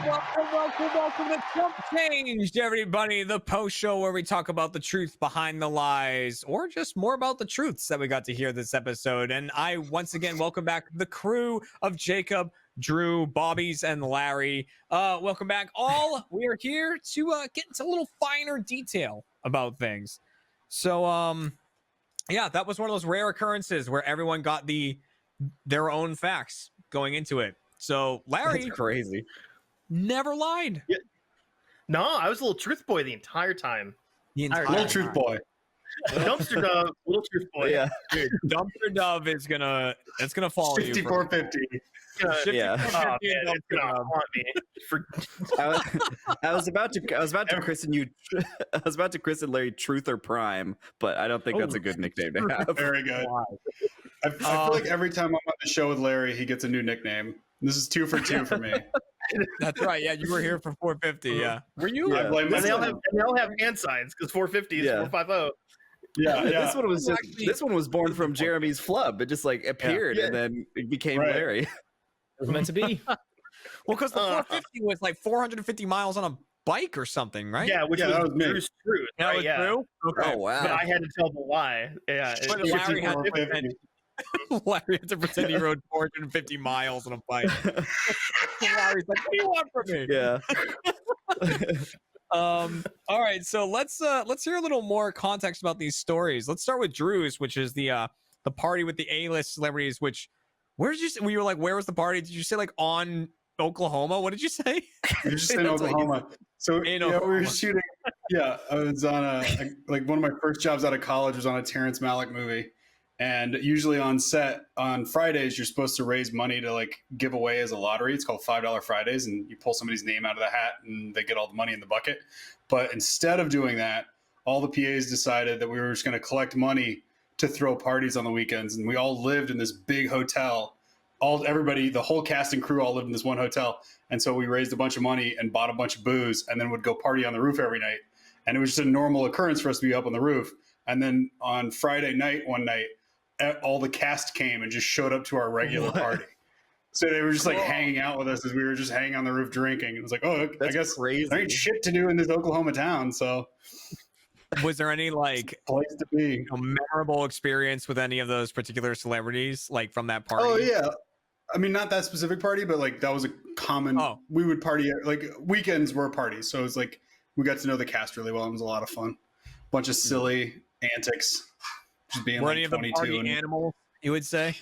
Welcome to Chump Changed, everybody. The post show where we talk about the truth behind the lies, or just more about the truths that we got to hear this episode. And I once again welcome back the crew of Jacob, Drew, Bobbies, and Larry. Welcome back, all. We are here to get into a little finer detail about things. So, yeah, that was one of those rare occurrences where everyone got their own facts going into it. So Larry, that's crazy, never lied. Yeah. No, I was a little truth boy the entire time. Little truth boy. Dumpster dove, little truth boy. Yeah, dude, dumpster dove is gonna follow you. 5450. Yeah. Oh, man, it's gonna haunt me. I was about to christen you. I was about to christen Larry Truth or Prime, but I don't think that's a good nickname to have. Very good. I feel like every time I'm on the show with Larry, he gets a new nickname. This is 2 for 2 for me. That's right. Yeah, you were here for 450. Yeah, were you? Yeah. And they all have hand signs because 450 is 450. Yeah. This one was born from Jeremy's flub. It just like appeared and then it became Larry. It was meant to be. Well, because the 450 was like 450 miles on a bike or something, right? Yeah, which was Drew's truth. That was true. Okay. Oh wow! But I had to tell the lie. Yeah, but Larry had to pretend. Larry had to pretend he rode 450 miles on a bike. Larry's like, "What do you want from me?" Yeah. All right, so let's hear a little more context about these stories. Let's start with Drew's, which is the party with the A-list celebrities. Which, where did you say? We were like, where was the party? Did you say like on Oklahoma? What did you say? You just in Oklahoma. So we were shooting. Yeah, I was on like one of my first jobs out of college was on a Terrence Malick movie. And usually on set on Fridays, you're supposed to raise money to like give away as a lottery. It's called $5 Fridays, and you pull somebody's name out of the hat and they get all the money in the bucket. But instead of doing that, all the PAs decided that we were just going to collect money to throw parties on the weekends. And we all lived in this big hotel. The whole cast and crew all lived in this one hotel. And so we raised a bunch of money and bought a bunch of booze and then would go party on the roof every night. And it was just a normal occurrence for us to be up on the roof. And then on Friday night, one night, all the cast came and just showed up to our regular party. So they were just like hanging out with us as we were just hanging on the roof drinking. It was like, oh, I guess crazy. There ain't shit to do in this Oklahoma town. So was there any like place to be memorable experience with any of those particular celebrities, like from that party? Oh yeah. I mean, not that specific party, but like that was a common, we would party, like weekends were parties. So it was like, we got to know the cast really well. It was a lot of fun. Bunch of silly antics. Just being were like any of the party animals, you would say?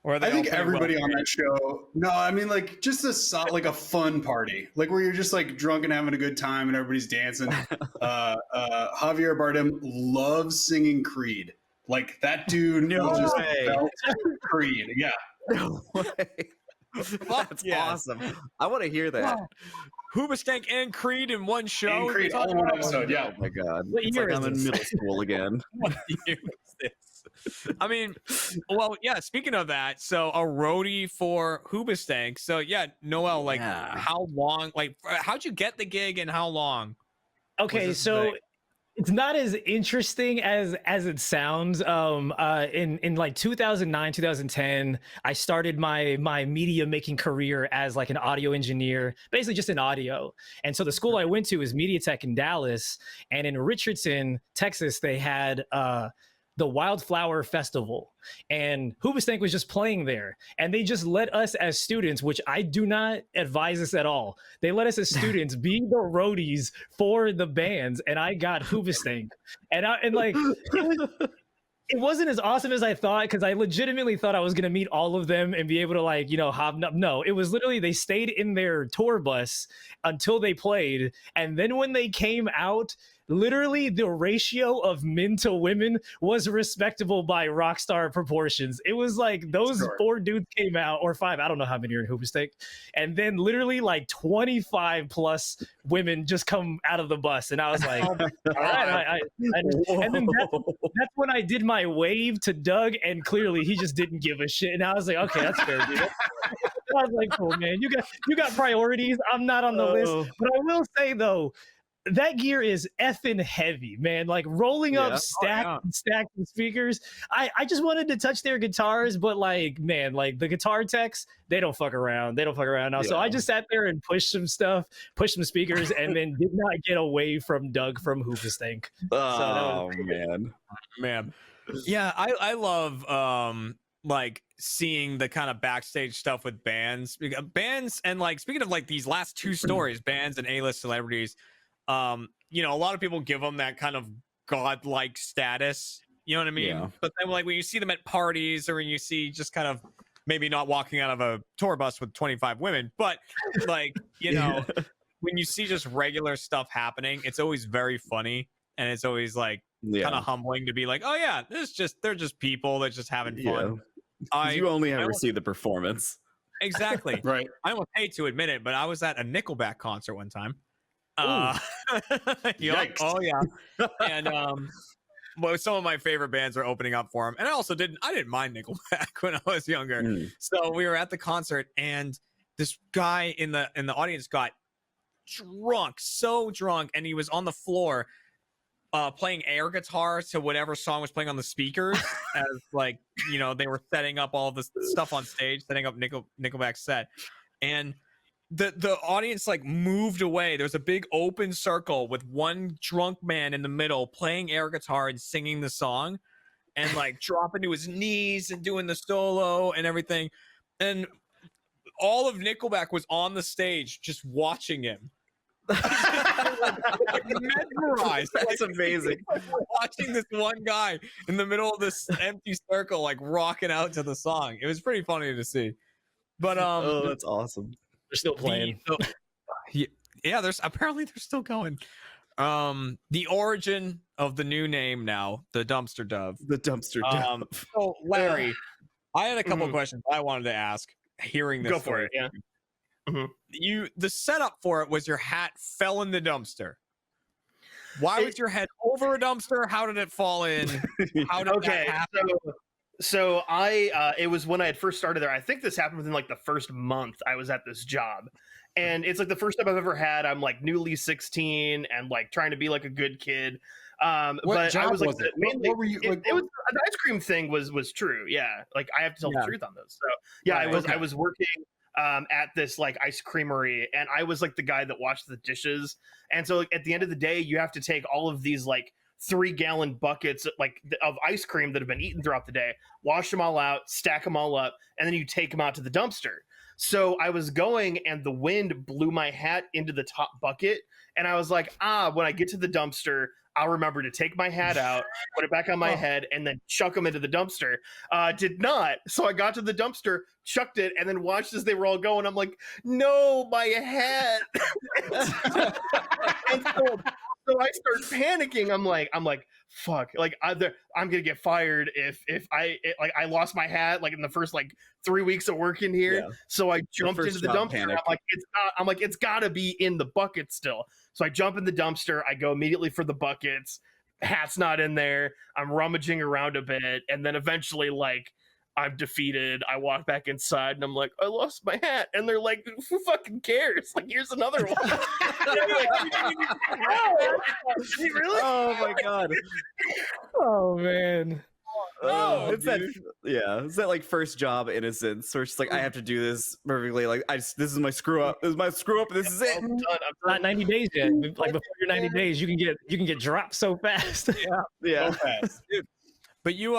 Or I think everybody on that show. No, I mean like just like a fun party, like where you're just like drunk and having a good time and everybody's dancing. Javier Bardem loves singing Creed. Like that dude just felt Creed. Yeah. No way. That's awesome. I want to hear that. Hoobastank and Creed in one show. And Creed all in one episode. Yeah. Oh my god. What it's year like is I'm in middle school again. What year is this? I mean, well, yeah. Speaking of that, so a roadie for Hoobastank. So yeah, Noel, like how long? Like, how'd you get the gig and how long? Okay, so it's not as interesting as it sounds. In like 2009, 2010, I started my media making career as like an audio engineer, basically just in audio. And so the school I went to is Media Tech in Dallas, and in Richardson, Texas, they had the Wildflower Festival, and Hoobastank was just playing there, and they just let us as students, which I do not advise this at all. They let us as students be the roadies for the bands, and I got Hoobastank, and like it wasn't as awesome as I thought, because I legitimately thought I was gonna meet all of them and be able to like hobnob. No, it was literally they stayed in their tour bus until they played, and then when they came out, literally the ratio of men to women was respectable by rock star proportions. It was like those 4 dudes came out, or 5, I don't know how many are in Hoobastank, and then literally like 25 plus women just come out of the bus, and I was like, all right, and then that's when I did my wave to Doug, and clearly he just didn't give a shit, and I was like, okay, that's fair, dude. I was like, cool, man, you got priorities. I'm not on the list, but I will say though, that gear is effing heavy, man. Like rolling up stacks of speakers. I just wanted to touch their guitars, but like, man, like the guitar techs, they don't fuck around. They don't fuck around now. So I just sat there and pushed some stuff, pushed some speakers, and then did not get away from Doug from Hoofastink. Oh so man. Yeah, I love like seeing the kind of backstage stuff with bands and like speaking of like these last two stories, bands and A-list celebrities. You know, a lot of people give them that kind of godlike status, you know what I mean? Yeah. But then like when you see them at parties or when you see just kind of maybe not walking out of a tour bus with 25 women, but like, you know, when you see just regular stuff happening, it's always very funny and it's always like kind of humbling to be like, oh yeah, they're just people that's just having fun. You only ever see the performance. Exactly. Right. I almost hate to admit it, but I was at a Nickelback concert one time. Yikes. Oh yeah. And well, some of my favorite bands are opening up for him, and I didn't mind Nickelback when I was younger. So we were at the concert, and this guy in the audience got drunk, so drunk, and he was on the floor playing air guitar to whatever song was playing on the speakers as like, you know, they were setting up all this stuff on stage, setting up Nickelback's set, and the audience like moved away. There's a big open circle with one drunk man in the middle playing air guitar and singing the song and like dropping to his knees and doing the solo and everything. And all of Nickelback was on the stage just watching him. Like, mesmerized. That's amazing. Watching this one guy in the middle of this empty circle, like rocking out to the song. It was pretty funny to see. But oh, that's awesome. they're still playing. Yeah, they're still going. The origin of the new name now, the Dumpster Dove. The Dumpster Dove. So Larry, I had a couple questions I wanted to ask. Hearing this, Go for it. Yeah. The setup for it was your hat fell in the dumpster. Why was your head over a dumpster? How did it fall in? How did that happen? So I it was when I had first started there. I think this happened within like the first month I was at this job. And it's like the first job I've ever had. I'm like newly 16 and like trying to be like a good kid. But I was like, mainly, it was the ice cream thing was true. Yeah. Like I have to tell the truth on this. So yeah, I was working at this like ice creamery, and I was like the guy that washed the dishes. And so like, at the end of the day, you have to take all of these like 3-gallon buckets like of ice cream that have been eaten throughout the day, wash them all out, stack them all up, and then you take them out to the dumpster. So I was going and the wind blew my hat into the top bucket. And I was like, when I get to the dumpster, I'll remember to take my hat out, put it back on my head, and then chuck them into the dumpster. Did not. So I got to the dumpster, chucked it, and then watched as they were all going. I'm like, no, my hat. And so I start panicking. I'm like, fuck. Like I'm gonna get fired if I lost my hat like in the first like 3 weeks of working here. Yeah. So I jumped into the dumpster. And I'm like, it's gotta be in the bucket still. So I jump in the dumpster. I go immediately for the buckets. Hat's not in there. I'm rummaging around a bit, and then eventually like I'm defeated. I walk back inside and I'm like, I lost my hat. And they're like, who fucking cares? Like, here's another one. Really? Oh my God. Oh man. It's that like first job innocence where it's like I have to do this perfectly. Like this is my screw up. This is my screw up. And this is it. I'm not 90 days yet. Like before your 90 days, you can get dropped so fast. Yeah. So fast. But you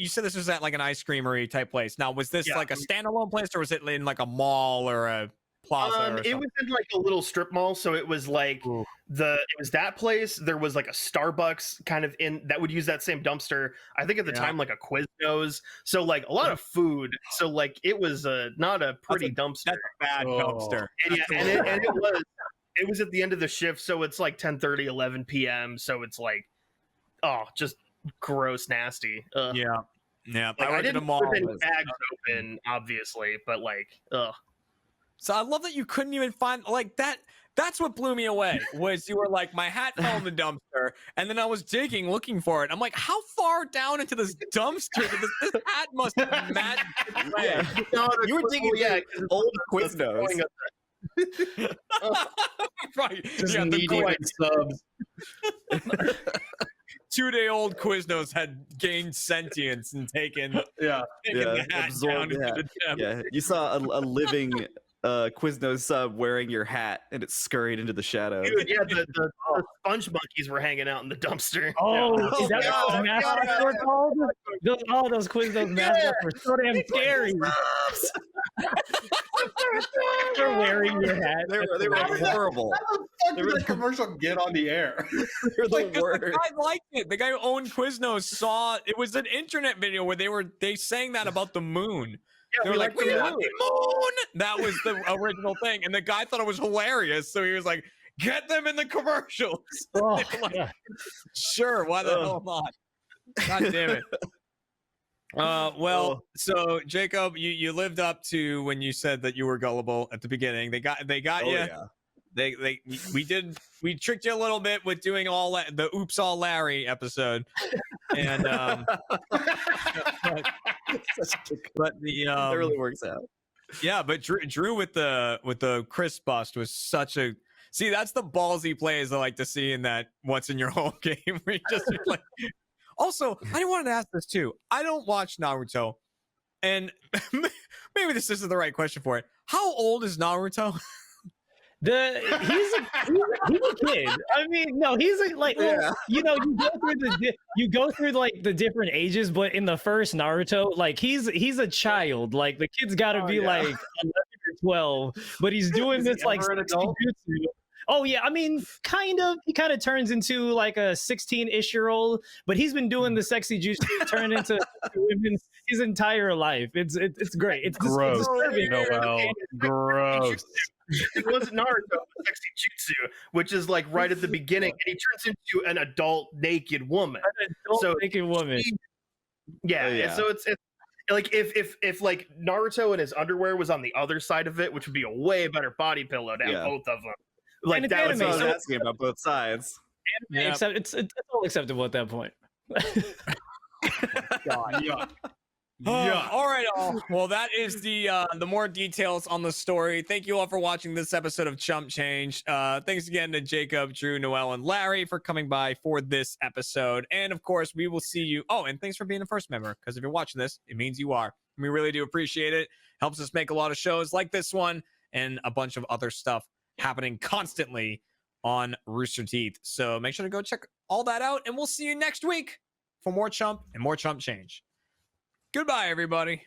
said this was at like an ice creamery type place. Now, was this like a standalone place, or was it in like a mall or a plaza? It was in like a little strip mall, so it was like it was that place. There was like a Starbucks kind of in that would use that same dumpster. I think at the time like a Quiznos. So like a lot of food. So like it was not a pretty dumpster. That's a bad dumpster. And it was at the end of the shift, so it's like 10:30, 11 p.m. So it's like just gross, nasty. Yeah. Like, I didn't rip any bags open, obviously, but like, So I love that you couldn't even find like that. That's what blew me away. Was you were like, my hat fell in the dumpster, and then I was digging, looking for it. I'm like, how far down into this dumpster did this hat must have magically you were digging old Quiznos. Right. Just Yeah, the needing subs. 2-day-old Quiznos had gained sentience and taken Yeah. the hat absorbed down the into hat. the depths. Yeah, you saw a living Quiznos sub wearing your hat, and it scurried into the shadows. Dude, yeah, the sponge monkeys were hanging out in the dumpster. Oh, Yeah. is that what those mascots were called? Those Quiznos mascots were so damn scary. You're wearing your hat. They were horrible. How the fuck did that commercial get on the air? They're Like, the 'cause worst. the guy liked it. The guy who owned Quiznos saw it was an internet video where they sang that about the moon. Yeah, They were like, the "We love moon." the moon." That was the original thing, and the guy thought it was hilarious, so he was like, "Get them in the commercials." Oh, They were like, yeah. sure, why the hell not? God damn it. Well, so Jacob, you lived up to when you said that you were gullible at the beginning. They got Oh, you. yeah. We tricked you a little bit with doing all the Oops All Larry episode, and but the That really works out. yeah, but Drew with the Chris bust was such a that's the ballsy plays I like to see in that What's in Your Home game. Where you just like. Also, I wanted to ask this too. I don't watch Naruto, and maybe this isn't the right question for it. How old is Naruto? He's a kid. I mean, no, he's like, well, you know, you go through like the different ages, but in the first Naruto, like he's a child. Like the kid's got to be like 11 or 12, but he's doing this like an adult? jutsu. Oh yeah, I mean, kind of. He kind of turns into like a 16-ish-year-old, but he's been doing the sexy jutsu turn into women his entire life. It's great. It's Gross. disturbing. Noel. Gross. It wasn't Naruto, it was Sexy Jutsu, which is like right at the beginning, and he turns into an adult naked woman. So naked woman. Yeah, Oh, yeah. so it's like if like Naruto and his underwear was on the other side of it, which would be a way better body pillow to have Yeah. both of them. Like it's that would That's be what I was so asking about both sides. Yeah. Except it's all acceptable at that point. Yeah. All right, all. Well, that is the more details on the story. Thank you all for watching this episode of Chump Change. Thanks again to Jacob, Drew, Noel, and Larry for coming by for this episode. And of course, we will see you. Oh, and thanks for being a first member, because if you're watching this, it means you are. We really do appreciate it. Helps us make a lot of shows like this one and a bunch of other stuff happening constantly on Rooster Teeth. So make sure to go check all that out, and we'll see you next week for more Chump and more Chump Change. Goodbye, everybody.